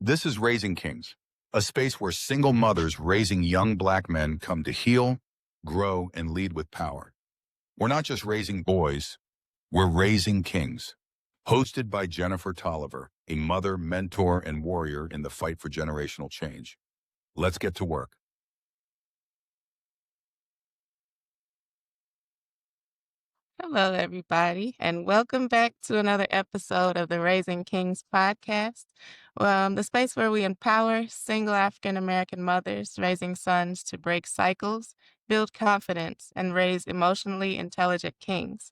This is Raising Kings, a space where single mothers raising young Black men come to heal, grow, and lead with power. We're not just raising boys, we're raising kings. Hosted by Jennifer Tolliver, a mother, mentor, and warrior in the fight for generational change. Let's get to work. Hello, everybody, and welcome back to another episode of the Raising Kings podcast, the space where we empower single African American mothers raising sons to break cycles, build confidence, and raise emotionally intelligent kings.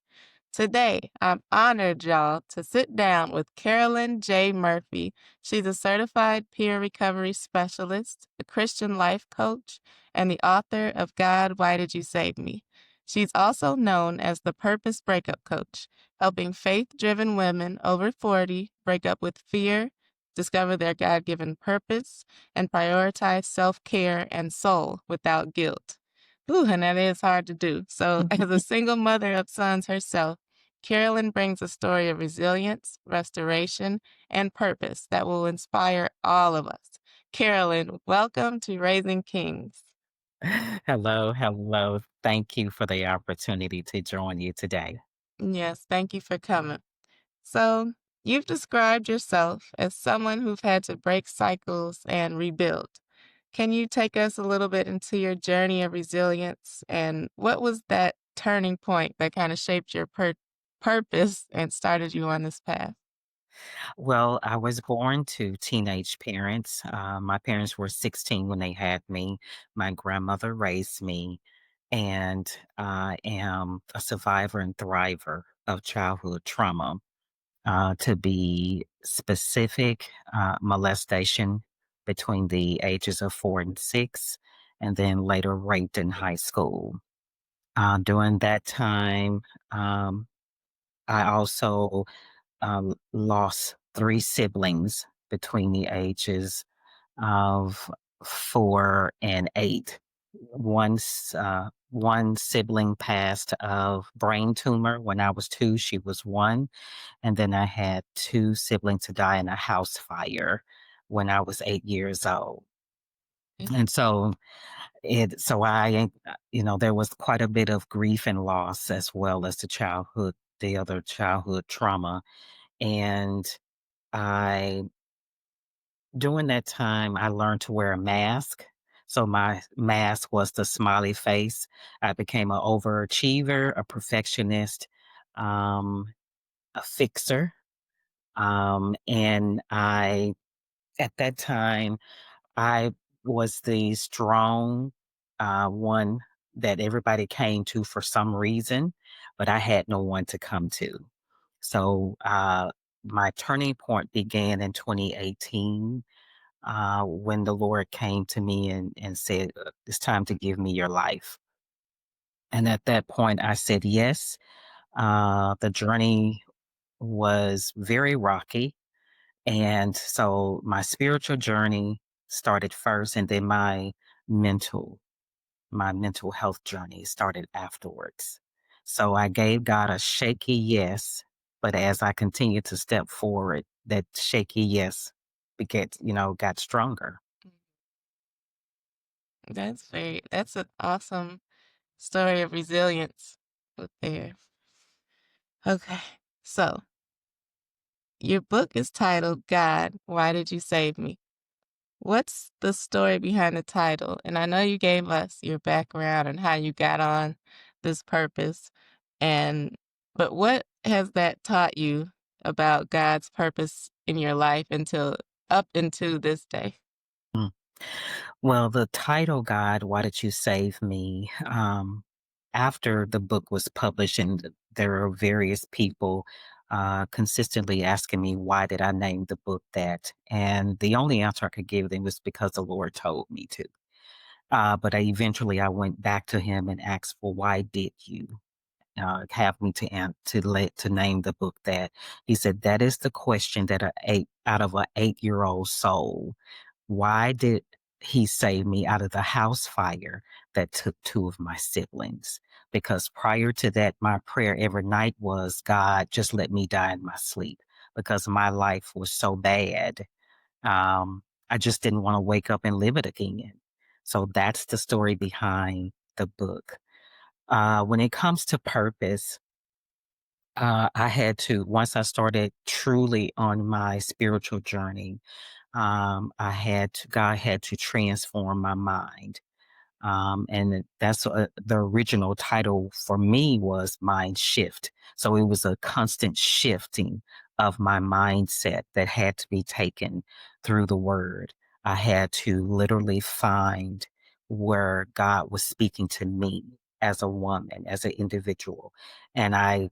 Today, I'm honored, y'all, to sit down with Carolyn J. Murphy. She's a certified peer recovery specialist, a Christian life coach, and the author of God, Why Did You Save Me? She's also known as the Purpose Breakup Coach, helping faith-driven women over 40 break up with fear, discover their God-given purpose, and prioritize self-care and soul without guilt. Ooh, and that is hard to do. So, as a single mother of sons herself, Carolyn brings a story of resilience, restoration, and purpose that will inspire all of us. Carolyn, welcome to Raising Kings. Hello. Thank you for the opportunity to join you today. Yes, thank you for coming. So, you've described yourself as someone who's had to break cycles and rebuild. Can you take us a little bit into your journey of resilience and what was that turning point that kind of shaped your purpose and started you on this path? Well, I was born to teenage parents. My parents were 16 when they had me. My grandmother raised me, and I am a survivor and thriver of childhood trauma. To be specific, molestation between the ages of 4 and 6, and then later raped in high school. During that time, um, I also lost 3 siblings between the ages of 4 and 8. One sibling passed of brain tumor when I was 2. She was 1, and then I had 2 siblings to die in a house fire when I was 8 years old. And so there was quite a bit of grief and loss as well as the other childhood trauma. And I during that time, I learned to wear a mask. So my mask was the smiley face. I became an overachiever, a perfectionist, um, a fixer. And at that time, I was the strong one that everybody came to for some reason, but I had no one to come to. So my turning point began in 2018 when the Lord came to me and said, "It's time to give me your life." And at that point, I said yes. The journey was very rocky. And so my spiritual journey started first, and then mental my mental health journey started afterwards. So I gave God a shaky yes, but as I continued to step forward, that shaky yes got stronger. That's an awesome story of resilience with there. Okay. So your book is titled God, Why Did You Save Me? What's the story behind the title? And I know you gave us your background and how you got on this purpose but what has that taught you about God's purpose in your life until up into this day? Mm. Well, the title, God, Why Did You Save Me? After the book was published, and there are various people consistently asking me, why did I name the book that? And the only answer I could give them was because the Lord told me to. But I went back to him and asked, well, why did you have me to name the book that? He said, that is the question that out of an 8-year-old soul. Why did he save me out of the house fire that took 2 of my siblings? Because prior to that, my prayer every night was, God, just let me die in my sleep, because my life was so bad. I just didn't want to wake up and live it again. So that's the story behind the book. When it comes to purpose, I had to, once I started truly on my spiritual journey, God had to transform my mind. And that's the original title for me was Mind Shift. So it was a constant shifting of my mindset that had to be taken through the word. I had to literally find where God was speaking to me as a woman, as an individual. And I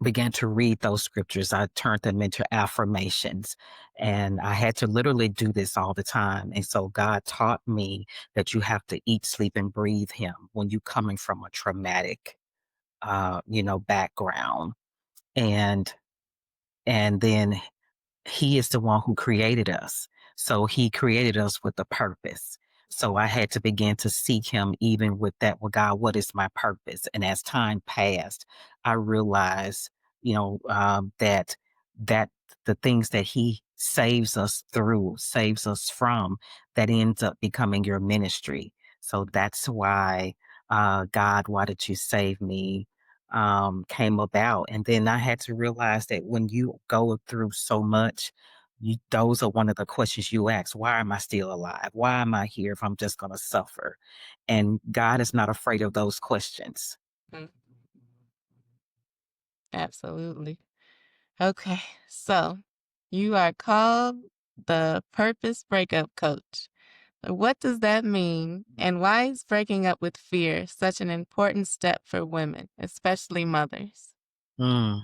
began to read those scriptures. I turned them into affirmations, and I had to literally do this all the time. And so God taught me that you have to eat, sleep, and breathe Him when you coming from a traumatic, background, and then he is the one who created us. So he created us with a purpose. So I had to begin to seek him even with that. Well, God, what is my purpose? And as time passed, I realized, that the things that he saves us through, saves us from, that ends up becoming your ministry. So that's why God, why did you save me? Came about. And then I had to realize that when you go through so much, those are one of the questions you ask. Why am I still alive? Why am I here if I'm just going to suffer? And God is not afraid of those questions. Mm, absolutely. Okay, so you are called the Purpose Breakup Coach. What does that mean, and why is breaking up with fear such an important step for women, especially mothers? Mm.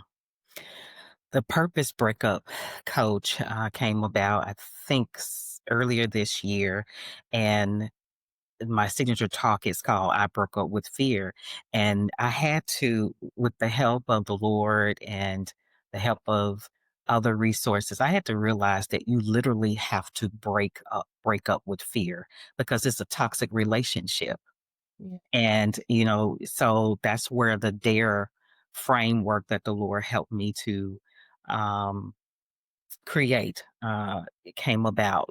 The Purpose Breakup Coach came about, I think, earlier this year. And my signature talk is called I Broke Up with Fear. And I had to, with the help of the Lord and the help of other resources, I had to realize that you literally have to break up with fear because it's a toxic relationship. Yeah. And, so that's where the DARE framework that the Lord helped me to um, create it came about.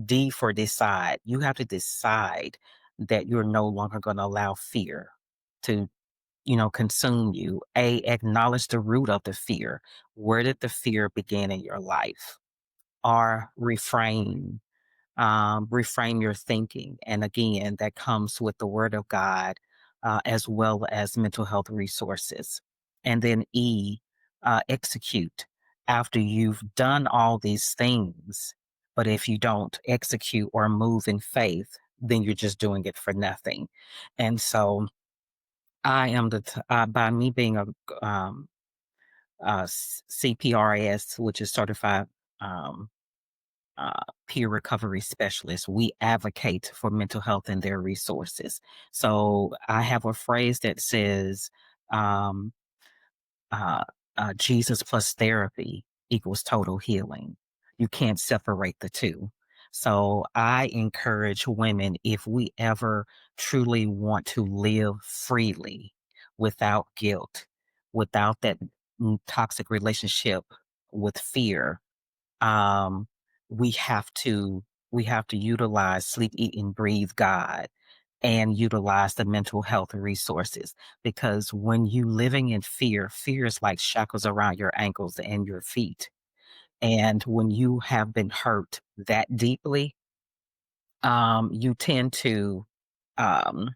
D for decide. You have to decide that you're no longer going to allow fear to, consume you. Acknowledge the root of the fear. Where did the fear begin in your life? Or reframe your thinking. And again, that comes with the word of God, as well as mental health resources. And then execute. After you've done all these things, but if you don't execute or move in faith, then you're just doing it for nothing. And so I am by me being CPRS, which is certified um, peer recovery specialists, we advocate for mental health and their resources. So I have a phrase that says, um, uh, Jesus plus therapy equals total healing. You can't separate the two. So I encourage women, if we ever truly want to live freely without guilt, without that toxic relationship with fear, um, we have to utilize sleep, eat, and breathe God, and utilize the mental health resources. Because when you living in fear, fear is like shackles around your ankles and your feet. And when you have been hurt that deeply, you tend to um,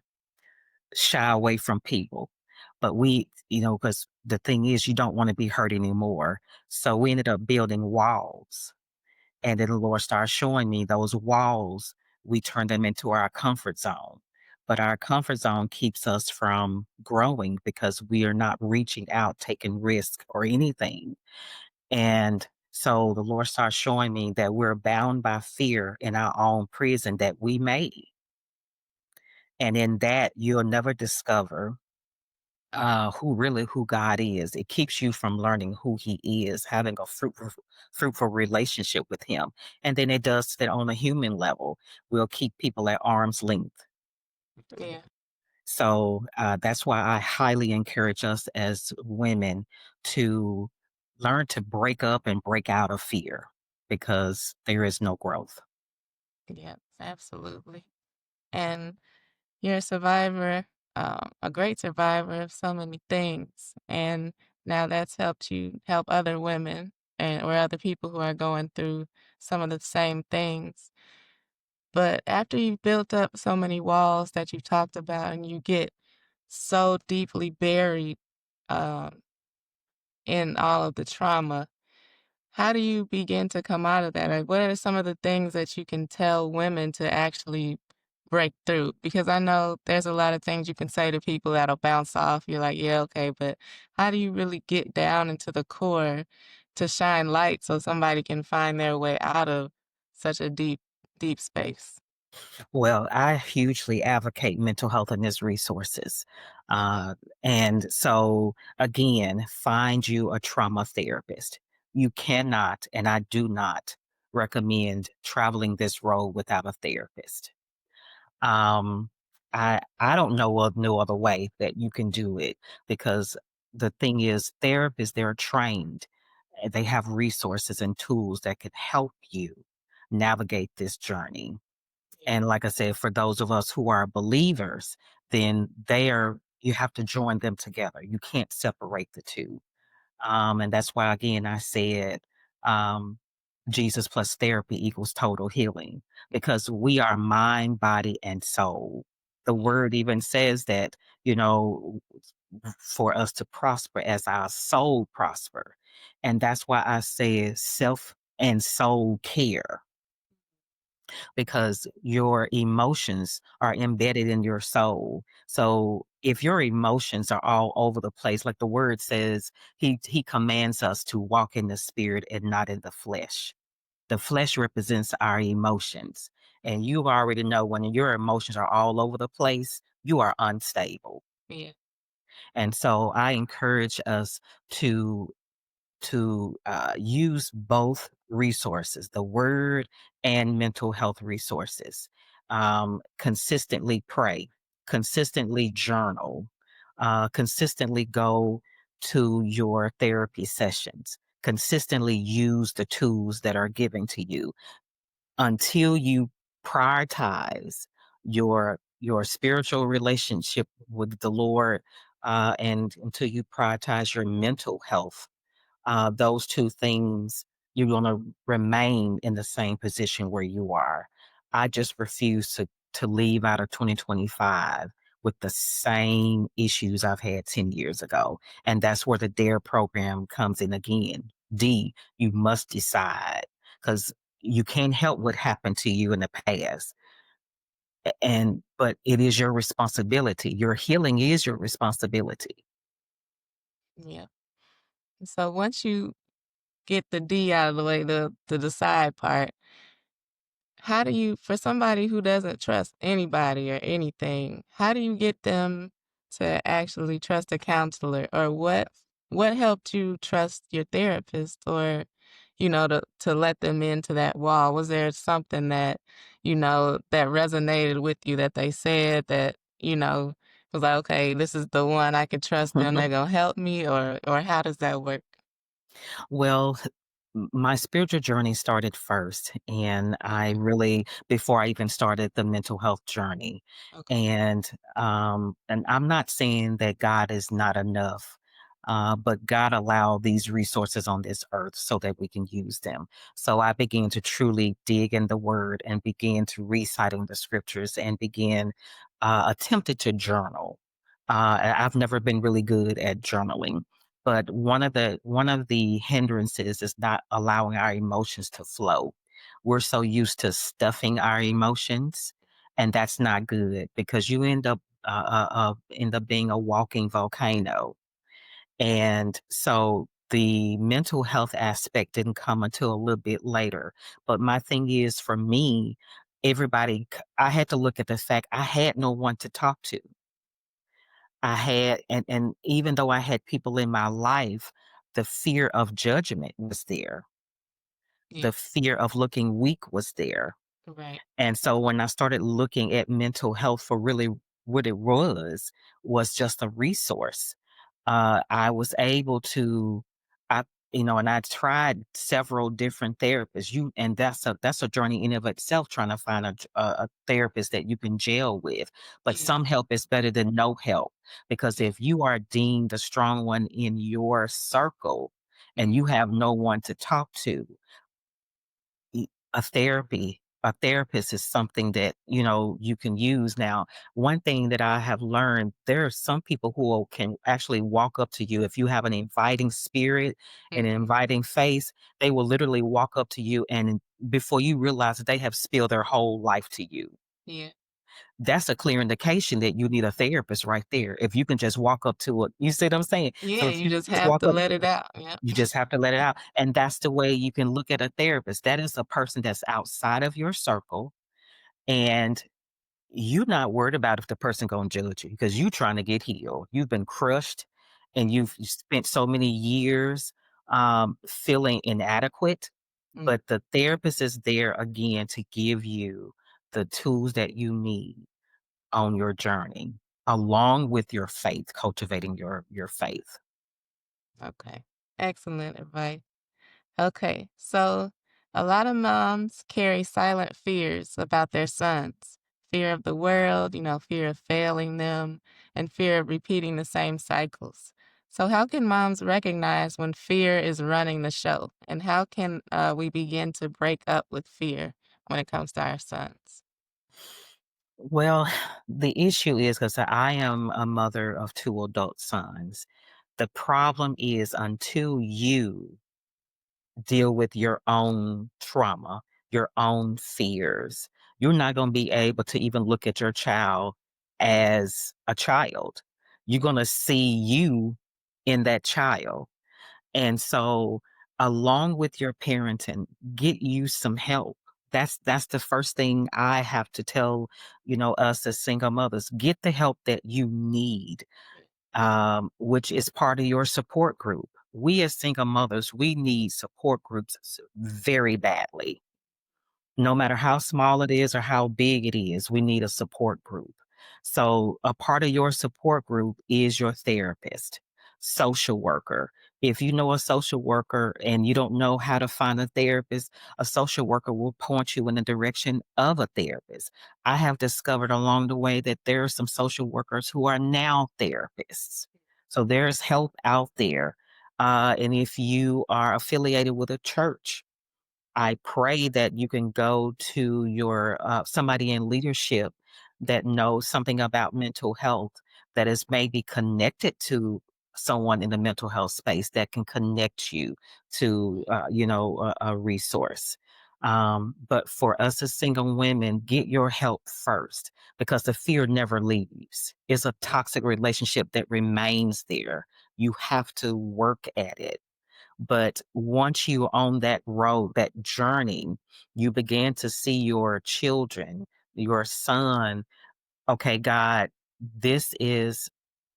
shy away from people. But because the thing is, you don't want to be hurt anymore. So we ended up building walls, and then the Lord started showing me those walls, we turn them into our comfort zone. But our comfort zone keeps us from growing because we are not reaching out, taking risk or anything. And so the Lord started showing me that we're bound by fear in our own prison that we made. And in that, you'll never discover who God is. It keeps you from learning who He is, having a fruitful relationship with Him. And then it does that on a human level. We'll keep people at arm's length. Yeah. So that's why I highly encourage us as women to learn to break up and break out of fear, because there is no growth. Yeah, absolutely. And you're a survivor, a great survivor of so many things. And now that's helped you help other women and or other people who are going through some of the same things. But after you've built up so many walls that you talked about and you get so deeply buried um, in all of the trauma, how do you begin to come out of that? Like, what are some of the things that you can tell women to actually break through? Because I know there's a lot of things you can say to people that'll bounce off. You're like, yeah, okay, but how do you really get down into the core to shine light so somebody can find their way out of such a deep, deep space? Well, I hugely advocate mental health and its resources. Uh, and so, again, find you a trauma therapist. You cannot, and I do not recommend traveling this road without a therapist. Um, I don't know of no other way that you can do it because the thing is, therapists, they're trained. They have resources and tools that can help you navigate this journey. And like I said, for those of us who are believers, then you have to join them together. You can't separate the two. And that's why, again, I said um, Jesus plus therapy equals total healing because we are mind, body, and soul. The word even says that, you know, for us to prosper as our soul prosper. And that's why I say self and soul care because your emotions are embedded in your soul. So if your emotions are all over the place, like the word says, he commands us to walk in the spirit and not in the flesh. The flesh represents our emotions. And you already know when your emotions are all over the place, you are unstable. Yeah, And so I encourage us to use both resources, the word and mental health resources. Consistently pray, consistently journal, consistently go to your therapy sessions, consistently use the tools that are given to you until you prioritize your spiritual relationship with the Lord, and until you prioritize your mental health. Those two things, you're going to remain in the same position where you are. I just refuse to leave out of 2025 with the same issues I've had 10 years ago. And that's where the DARE program comes in again. D, you must decide because you can't help what happened to you in the past. But it is your responsibility. Your healing is your responsibility. yeah. So once you get the D out of the way, the decide part, how do you for somebody who doesn't trust anybody or anything, how do you get them to actually trust a counselor? Or what helped you trust your therapist or, to let them into that wall? Was there something that, that resonated with you that they said that, was like, okay, this is the one I could trust them, they're gonna help me, or how does that work? Well, my spiritual journey started first, and I really before I even started the mental health journey. Okay. And I'm not saying that God is not enough, but God allowed these resources on this earth so that we can use them. So I began to truly dig in the Word and began to reciting the scriptures and began attempted to journal. I've never been really good at journaling, but one of the hindrances is not allowing our emotions to flow. We're so used to stuffing our emotions, and that's not good because you end up being a walking volcano. And so the mental health aspect didn't come until a little bit later. But my thing is, for me, I had to look at the fact I had no one to talk to. And even though I had people in my life, the fear of judgment was there. Yeah. The fear of looking weak was there. Right. And so when I started looking at mental health for really what it was just a resource. I was able to, I, and I tried several different therapists. And that's a journey in of itself, trying to find a therapist that you can gel with. But Yeah, some help is better than no help, because yeah, if you are deemed the strong one in your circle and mm, you have no one to talk to, y- a therapist is something that, you can use. Now, one thing that I have learned, there are some people who can actually walk up to you if you have an inviting spirit and an mhm, inviting face. They will literally walk up to you, and before you realize it, they have spilled their whole life to you. yeah. That's a clear indication that you need a therapist right there. If you can just walk up to it, you see what I'm saying? So Yeah, if you you just just have walk to up, let it out, yep. you just have to let it out. And that's the way you can look at a therapist. That is a person that's outside of your circle, and you're not worried about if the person gonna judge you, because you trying to get healed. You've been crushed, and you've spent so many years feeling inadequate. Mm, But the therapist is there again to give you the tools that you need on your journey, along with your faith, cultivating your faith. okay. Excellent advice. Okay, so a lot of moms carry silent fears about their sons. Fear of the world, fear of failing them, and fear of repeating the same cycles. So, how can moms recognize when fear is running the show? And how can we begin to break up with fear when it comes to our sons? Well, the issue is, because I am a mother of two adult sons. The problem is, until you deal with your own trauma, your own fears, you're not going to be able to even look at your child as a child. You're going to see you in that child. And so, along with your parenting, get you some help. That's the first thing I have to tell, us as single mothers. Get the help that you need, which is part of your support group. We as single mothers, we need support groups very badly. No matter how small it is or how big it is, we need a support group. So, a part of your support group is your therapist, social worker. If you know a social worker and you don't know how to find a therapist, a social worker will point you in the direction of a therapist. I have discovered along the way that there are some social workers who are now therapists. So, there's help out there. And if you are affiliated with a church, I pray that you can go to your somebody in leadership that knows something about mental health, that is maybe connected to someone in the mental health space that can connect you to a resource. But for us as single women, get your help first, because the fear never leaves. It's a toxic relationship that remains there. You have to work at it. But once you on that road, that journey, you begin to see your children, your son. Okay, God, this is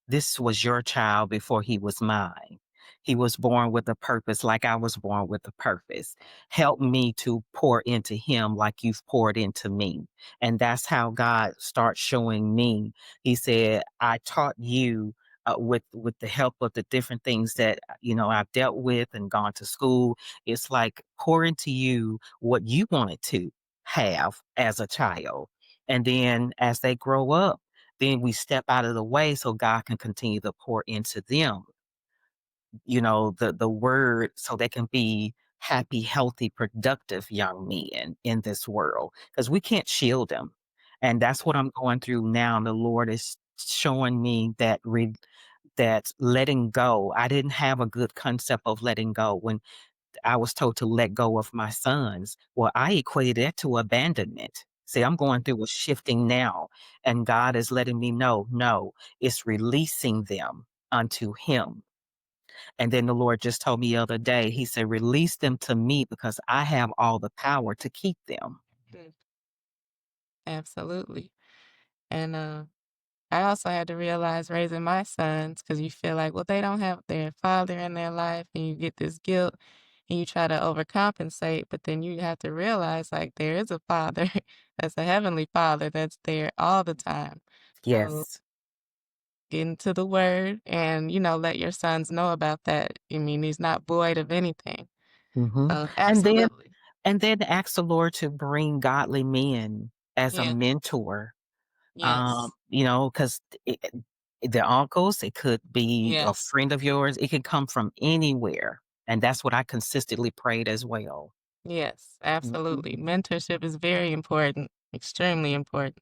this was your child before he was mine. He was born with a purpose, like I was born with a purpose. Help me to pour into him like you've poured into me. And that's how God starts showing me. He said, I taught you with the help of the different things that I've dealt with and gone to school. It's like pour into you what you wanted to have as a child. And then as they grow up, then we step out of the way so God can continue to pour into them, the word, so they can be happy, healthy, productive young men in this world, because we can't shield them. And that's what I'm going through now. The Lord is showing me that letting go. I didn't have a good concept of letting go when I was told to let go of my sons. Well, I equated that to abandonment. See, I'm going through a shifting now, and God is letting me know, no, it's releasing them unto Him. And then the Lord just told me the other day, He said, release them to me, because I have all the power to keep them. Mm, absolutely. And I also had to realize raising my sons, because you feel like, well, they don't have their father in their life, and you get this guilt and you try to overcompensate, but then you have to realize like there is a father that's a heavenly father that's there all the time. So Yes. get into the word and, let your sons know about that. I mean, he's not void of anything. Mhm. And then Absolutely. and then ask the Lord to bring godly men as a Yeah. mentor, Yes. 'cause the uncles, it could be a Yes. friend of yours, it can come from anywhere, and that's what I consistently prayed as well. Yes. Mhm. Absolutely. Mentorship is very important, extremely important.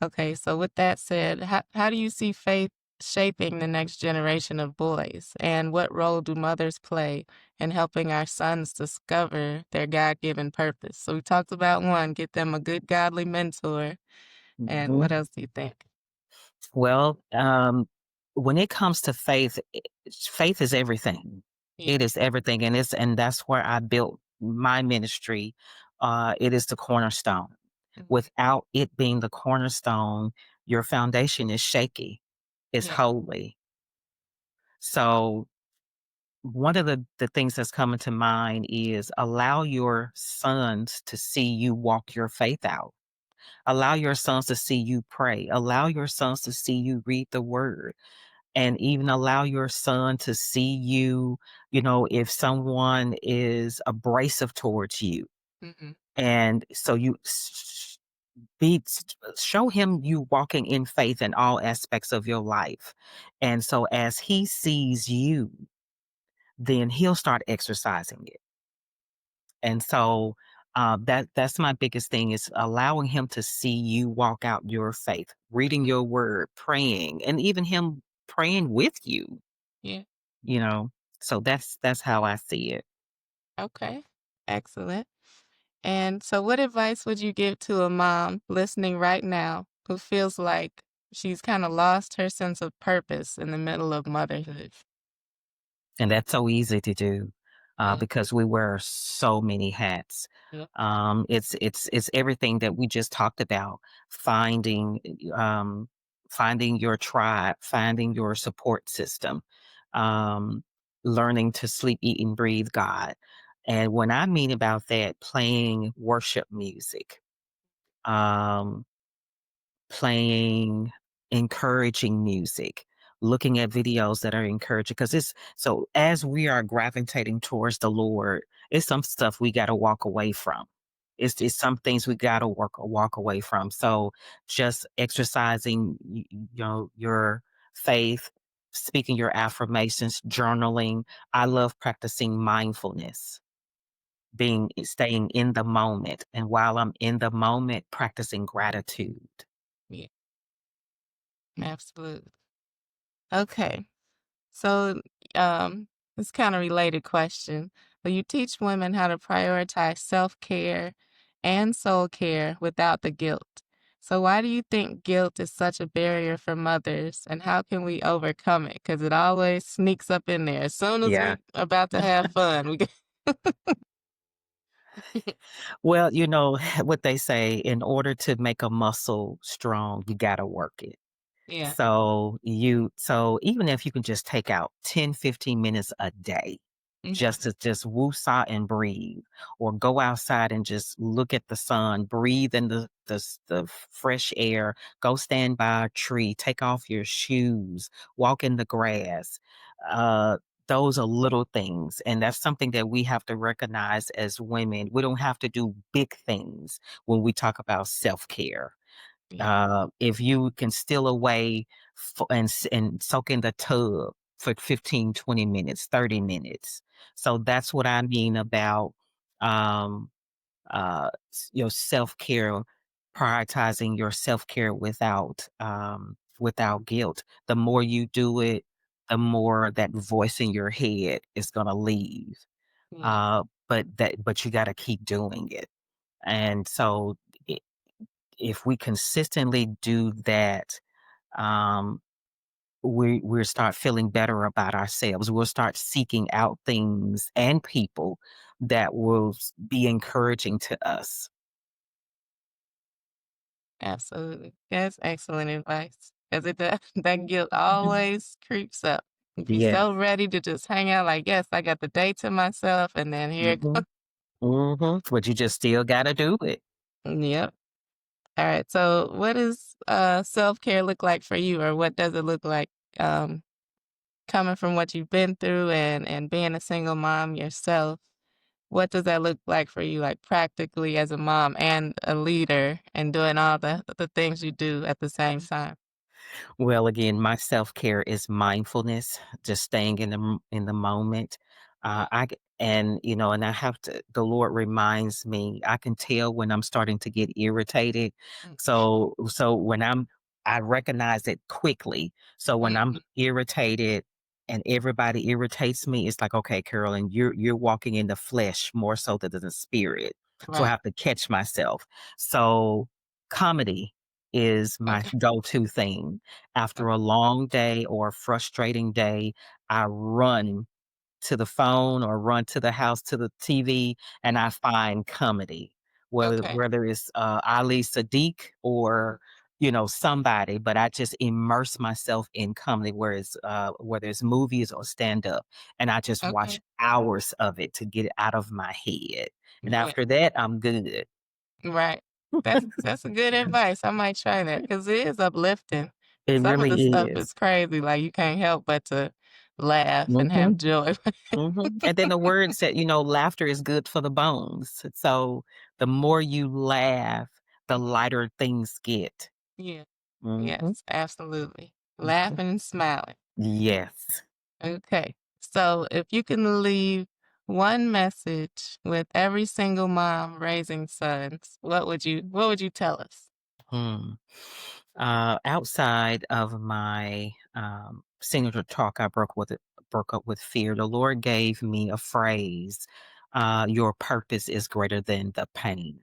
Okay, so with that said, how do you see faith shaping the next generation of boys? And what role do mothers play in helping our sons discover their God given purpose? So we talked about one, get them a good godly mentor. And Mhm. what else do you think? Well, when it comes to faith, faith is everything. Yeah. It is everything, and that's where I built my ministry. It is the cornerstone. Mhm. Without it being the cornerstone, your foundation is shaky. It's Yeah. holy. So one of the things that's coming to mind is allow your sons to see you walk your faith out. Allow your sons to see you pray. Allow your sons to see you read the word and even allow your son to see you, if someone is abrasive towards you. Hmm. And so show him you walking in faith in all aspects of your life. And so as he sees you, then he'll start exercising it. And so that's my biggest thing is allowing him to see you walk out your faith, reading Hmm. your word, praying, and even him praying with you. Yeah. You know? So that's how I see it. Okay. Excellent. And so, what advice would you give to a mom listening right now who feels like she's kind of lost her sense of purpose in the middle of motherhood? And that's so easy to do, Yeah. because we wear so many hats. Yeah. It's everything that we just talked about, finding, finding your tribe, finding your support system, um, learning to sleep, eat, and breathe God. And when I mean about that, playing worship music, um, playing encouraging music, looking at videos that are encouraging. Because it's so as we are gravitating towards the Lord, it's some stuff we gotta walk away from. It's some things we gotta walk away from. So just exercising, your faith, speaking your affirmations, journaling. I love practicing mindfulness, staying in the moment, and while I'm in the moment, practicing gratitude. Yeah. Absolutely. Okay. So, um, it's kind of related question. But you teach women how to prioritize self-care and soul care without the guilt. So why do you think guilt is such a barrier for mothers, and how can we overcome it? Because it always sneaks up in there. As soon as Yeah. we about to have fun, we get Well, what they say, in order to make a muscle strong, you gotta work it. Yeah. So even if you can just take out 10, 15 minutes a day Mhm. just to just woosah and breathe, or go outside and just look at the sun, breathe in the fresh air, go stand by a tree, take off your shoes, walk in the grass. Uh, those are little things, and that's something that we have to recognize as women. We don't have to do big things when we talk about self care. Yeah. If you can steal away and soak in the tub for 15, 20 minutes, 30 minutes. So that's what I mean about, um, self-care, prioritizing your self-care without guilt. The more you do it, the more that voice in your head is going to leave. Yeah. But you got to keep doing it. And so if we consistently do that, um, we start feeling better about ourselves. We'll start seeking out things and people that will be encouraging to us. Absolutely. That's excellent advice. Because it does, that guilt always creeps up. You be Yeah. so ready to just hang out like, yes, I got the day to myself, and then here it Hmm. goes. Hmm. But you just still got to do it. Yep. All right. So what does self-care look like for you, or what does it look like um coming from what you've been through and being a single mom yourself? What does that look like for you, like practically as a mom and a leader and doing all the things you do at the same time? Well, again, my self-care is mindfulness, just staying in the moment. And and I have to the Lord reminds me, I can tell when I'm starting to get irritated. Mm, So when I recognize it quickly. So when I'm mhm. irritated and everybody irritates me, it's like, okay, Carolyn, you're walking in the flesh more so than the spirit. So I Right. have to catch myself. So comedy is my Okay. go-to thing. After a Okay. long day or a frustrating day, I run to the phone or run to the house to the TV, and I find comedy, whether Okay. whether it's, Ali Sadiq or, somebody, but I just immerse myself in comedy, whether it's movies or stand-up, and I just watch Okay. hours of it to get it out of my head, and Yeah. after that, I'm good. Right. That's a good advice. I might try that because it is uplifting. It Some of the really stuff is. is crazy, like, you can't help but to laugh and have Mhm. joy. And then the word said, laughter is good for the bones. So the more you laugh, the lighter things get. Yeah. Mhm. Yes, absolutely. Mhm. Laughing and smiling. Yes. Okay. So if you can leave one message with every single mom raising sons, what would you tell us? Hmm. Outside of my signature talk, I broke up with fear. The Lord gave me a phrase. Your purpose is greater than the pain.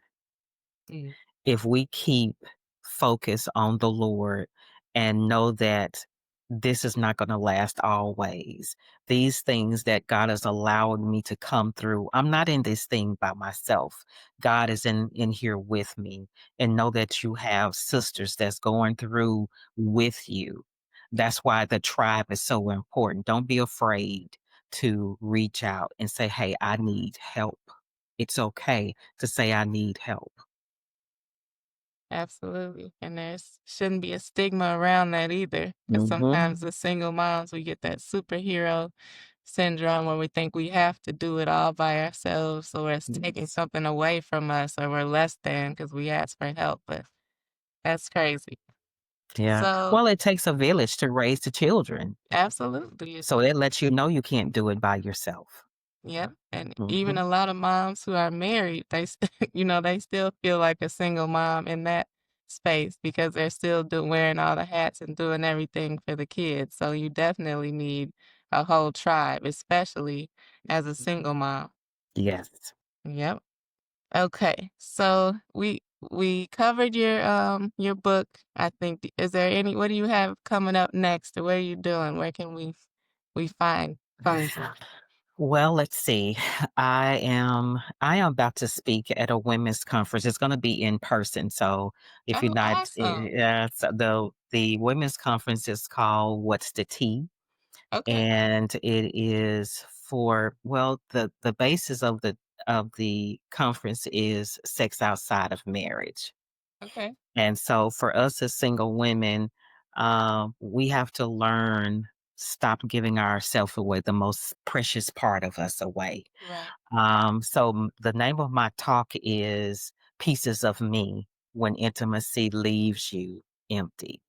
Mm, If we keep focus on the Lord and know that this is not going to last always, these things that God has allowed me to come through, I'm not in this thing by myself. God is in here with me, and know that you have sisters that's going through with you. That's why the tribe is so important. Don't be afraid to reach out and say, "Hey, I need help." It's okay to say, "I need help." absolutely. And there's shouldn't be a stigma around that either. Because Mhm. sometimes the single moms, we get that superhero syndrome where we think we have to do it all by ourselves, or it's taking Yes. something away from us, or we're less than because we ask for help. But that's crazy. Yeah. So, Well, it takes a village to raise the children. absolutely. So that lets you know you can't do it by yourself. Yep, and even Mhm. a lot of moms who are married, they still feel like a single mom in that space because they're still wearing all the hats and doing everything for the kids. So you definitely need a whole tribe, especially as a single mom. Yes. Yep. Okay. So we covered your book. I think. Is there any? What do you have coming up next, or what are you doing? Where can we find you? Well, let's see. I am about to speak at a women's conference. It's going to be in person. So if you're Oh, not, awesome. so the women's conference is called "What's the Tea," Okay. and it is for, well, the basis of the conference is sex outside of marriage. Okay. And so for us as single women, we have to learn, stop giving ourselves away, the most precious part of us away. Right. The name of my talk is Pieces of Me When Intimacy Leaves You Empty.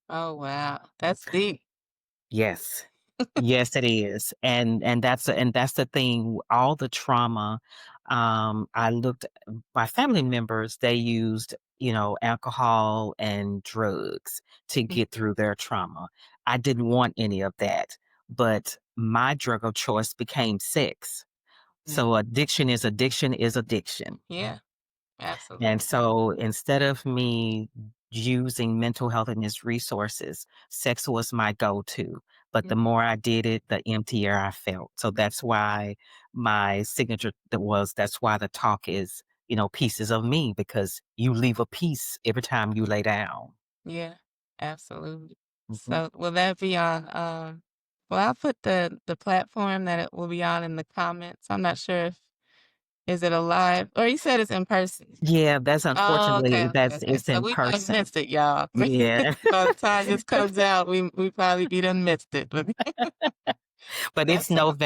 Oh, wow. That's deep. Yes. Yes, it is. And that's the thing, all the trauma, I looked my family members, they used, alcohol and drugs to Mm, get through their trauma. I didn't want any of that, but my drug of choice became sex. mm. So addiction is addiction is addiction. Yeah, And absolutely. so instead of me using mental health and its resources, sex was my go to. But the Mm, more I did it, the emptier I felt. So that's why my signature that's why the talk is, pieces of me, because you leave a piece every time you lay down. yeah, absolutely. Mhm. So will that be on, well, I'll put the platform that it will be on in the comments. I'm not sure Is it a live? Or you said it's in person? Yeah, that's Oh, okay, unfortunately, okay, that's okay. it's So in we might person. missed it, y'all. Yeah. By the time this comes out, we probably be done missed it. But But that sounds.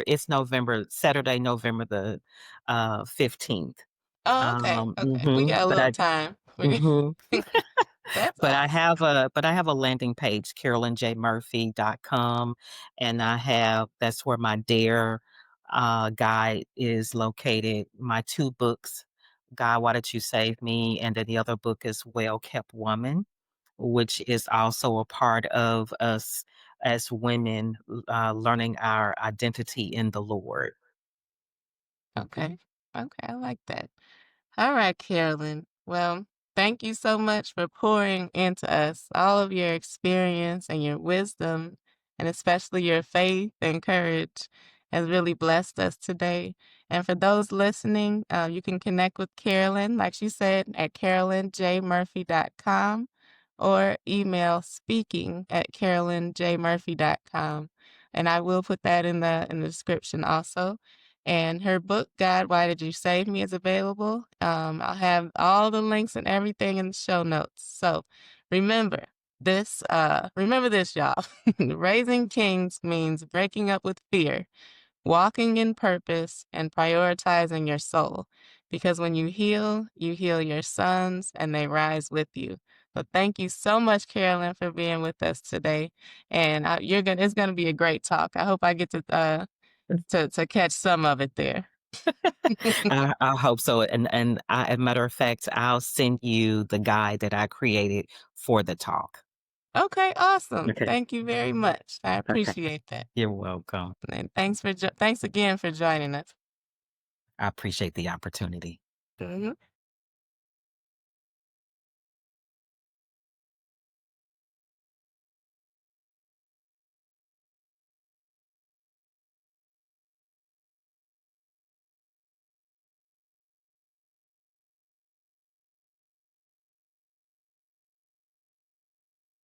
It's November, Saturday, November the 15th. Oh, okay, okay. We Mhm, got a but little I time. mhm. That's But awesome. I have a landing page, carolynjmurphy.com, and I have that's where my Dare, guide is located. My 2 books, God, Why Did You Save Me? And then the other book is Well Kept Woman, which is also a part of us as women, learning our identity in the Lord. Okay. Okay, I like that. All right, Carolyn. Well, thank you so much for pouring into us all of your experience and your wisdom, and especially your faith and courage has really blessed us today. And for those listening, you can connect with Carolyn, like she said, at carolynjmurphy.com or email speaking@carolynjmurphy.com. And I will put that in the description also. And her book, God, Why Did You Save Me, is available. I'll have all the links and everything in the show notes. So remember remember this, y'all. Raising kings means breaking up with fear, walking in purpose, and prioritizing your soul. Because when you heal your sons and they rise with you. So thank you so much, Carolyn, for being with us today. And it's gonna be a great talk. I hope I get to catch some of it there. I hope so, and as a matter of fact, I'll send you the guide that I created for the talk. Okay, awesome. Okay, Thank you very much. I okay. appreciate that. You're welcome. And thanks again for joining us. I appreciate the opportunity. Mhm.